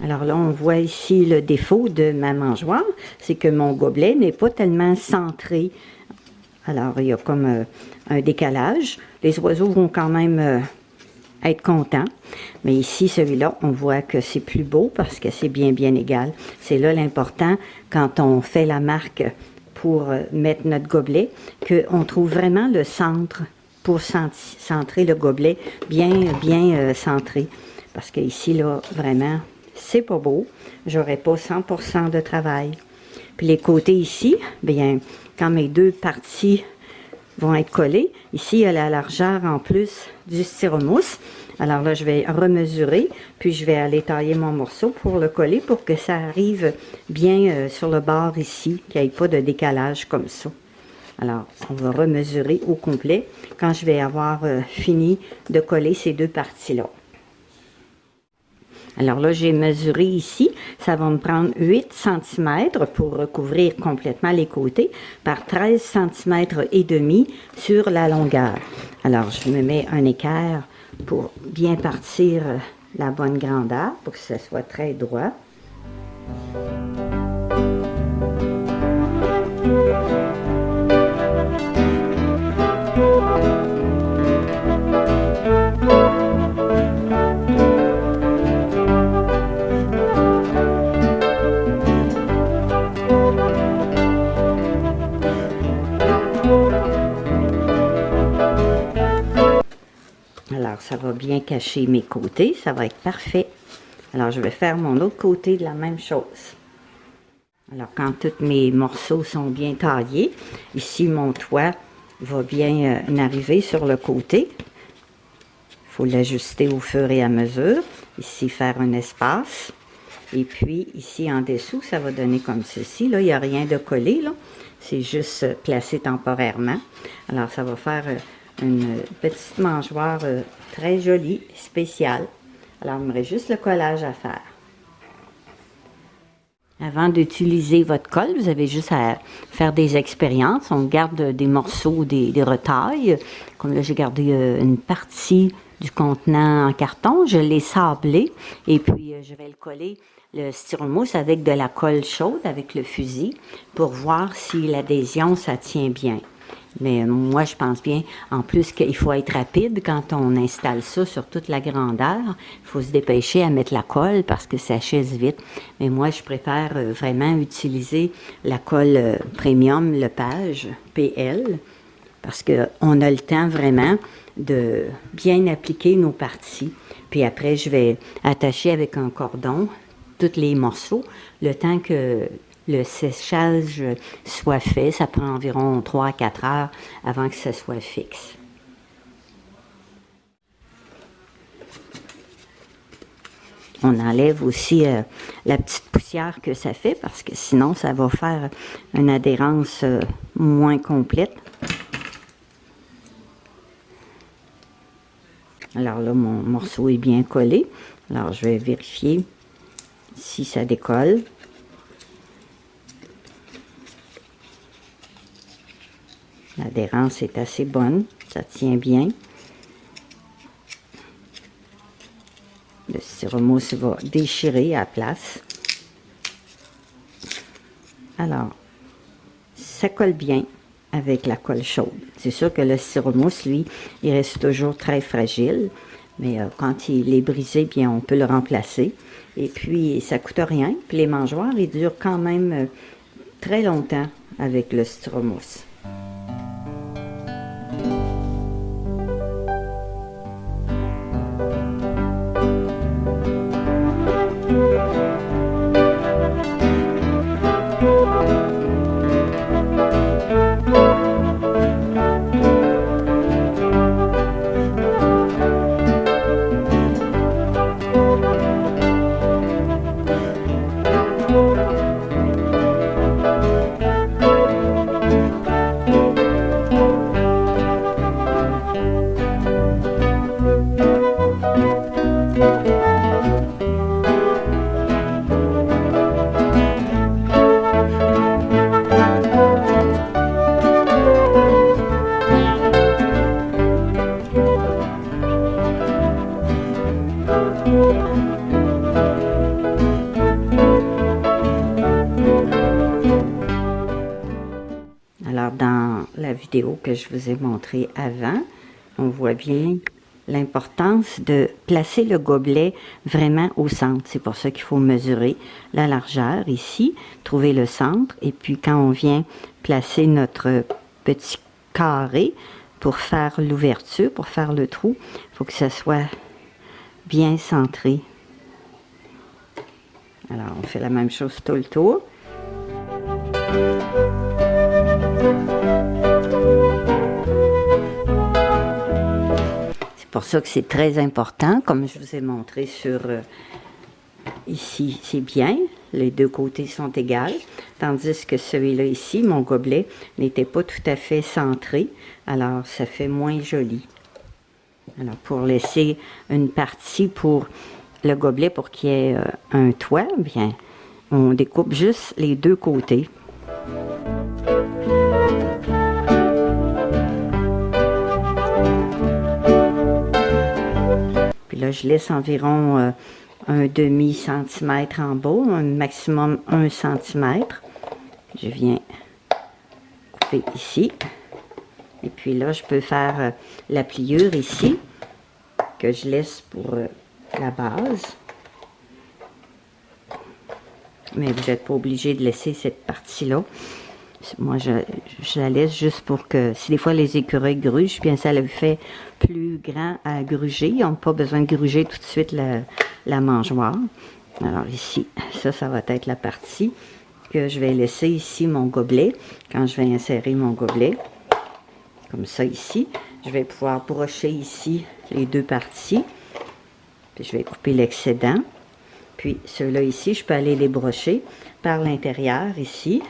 Alors là, on voit ici le défaut de ma mangeoire, c'est que mon gobelet n'est pas tellement centré. Alors, il y a comme un décalage. Les oiseaux vont quand même être contents. Mais ici, celui-là, on voit que c'est plus beau parce que c'est bien égal. C'est là l'important quand on fait la marque pour mettre notre gobelet, qu'on trouve vraiment le centre pour centrer le gobelet bien centré. Parce que ici, là, vraiment, c'est pas beau. J'aurais pas 100% de travail. Puis les côtés ici, bien, quand mes deux parties vont être collées, ici, il y a la largeur en plus du styromousse. Alors là, je vais remesurer, puis je vais aller tailler mon morceau pour le coller pour que ça arrive bien sur le bord ici, qu'il n'y ait pas de décalage comme ça. Alors, on va remesurer au complet quand je vais avoir fini de coller ces deux parties-là. Alors là, j'ai mesuré ici, ça va me prendre 8 cm pour recouvrir complètement les côtés par 13 cm et demi sur la longueur. Alors, je me mets un équerre pour bien partir la bonne grandeur, pour que ce soit très droit. Alors, ça va bien cacher mes côtés, ça va être parfait. Alors, je vais faire mon autre côté de la même chose. Alors, quand tous mes morceaux sont bien taillés, ici, mon toit va bien arriver sur le côté. Il faut l'ajuster au fur et à mesure. Ici, faire un espace. Et puis, ici, en dessous, ça va donner comme ceci. Là, il n'y a rien de collé, là. C'est juste placé temporairement. Alors, ça va faire une petite mangeoire très jolie, spéciale. Alors, il me reste juste le collage à faire. Avant d'utiliser votre colle, vous avez juste à faire des expériences. On garde des morceaux, des retailles. Comme là, j'ai gardé une partie du contenant en carton. Je l'ai sablé et puis je vais le coller le styromousse avec de la colle chaude, avec le fusil, pour voir si l'adhésion, ça tient bien. Mais moi, je pense bien, en plus qu'il faut être rapide quand on installe ça sur toute la grandeur. Il faut se dépêcher à mettre la colle parce que ça chaise vite. Mais moi, je préfère vraiment utiliser la colle Premium Lepage PL parce qu'on a le temps vraiment de bien appliquer nos parties. Puis après, je vais attacher avec un cordon tous les morceaux, le temps que le séchage soit fait. Ça prend environ 3 à 4 heures avant que ça soit fixe. On enlève aussi la petite poussière que ça fait parce que sinon ça va faire une adhérence moins complète. Alors là, mon morceau est bien collé. Alors je vais vérifier si ça décolle. L'adhérence est assez bonne, ça tient bien. Le styromousse va déchirer à la place. Alors, ça colle bien avec la colle chaude. C'est sûr que le styromousse, lui, il reste toujours très fragile, mais quand il est brisé, bien, on peut le remplacer. Et puis, ça coûte rien. Puis les mangeoires, ils durent quand même très longtemps avec le styromousse. vidéo que je vous ai montré avant. On voit bien l'importance de placer le gobelet vraiment au centre. C'est pour ça qu'il faut mesurer la largeur ici, trouver le centre, et puis quand on vient placer notre petit carré pour faire l'ouverture, pour faire le trou, il faut que ça soit bien centré. Alors, on fait la même chose tout le tour. C'est pour ça que c'est très important, comme je vous ai montré sur ici, c'est bien, les deux côtés sont égaux, tandis que celui-là ici, mon gobelet, n'était pas tout à fait centré, alors ça fait moins joli. Alors, pour laisser une partie pour le gobelet, pour qu'il y ait un toit, bien, on découpe juste les deux côtés. Puis là, je laisse environ un demi-centimètre en bas, un maximum 1 centimètre. Je viens couper ici. Et puis là, je peux faire la pliure ici, que je laisse pour la base. Mais vous n'êtes pas obligé de laisser cette partie-là. Moi, je la laisse juste pour que, si des fois les écureuils grugent, bien ça le fait plus grand à gruger. Ils n'ont pas besoin de gruger tout de suite la mangeoire. Alors ici, ça va être la partie que je vais laisser ici mon gobelet. Quand je vais insérer mon gobelet, comme ça ici, je vais pouvoir brocher ici les deux parties. Puis je vais couper l'excédent. Puis ceux-là ici, je peux aller les brocher par l'intérieur ici.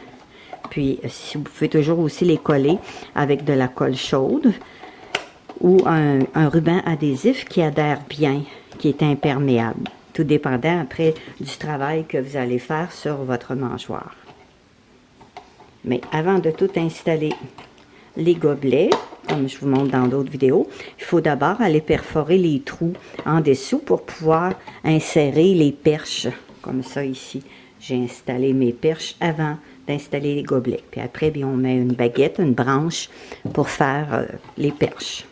Puis si vous pouvez toujours aussi les coller avec de la colle chaude ou un ruban adhésif qui adhère bien, qui est imperméable. Tout dépendant après du travail que vous allez faire sur votre mangeoire. Mais avant de tout installer les gobelets, comme je vous montre dans d'autres vidéos, il faut d'abord aller perforer les trous en dessous pour pouvoir insérer les perches. Comme ça ici, j'ai installé mes perches avant d'installer les gobelets. Puis après, bien, on met une baguette, une branche pour faire les perches.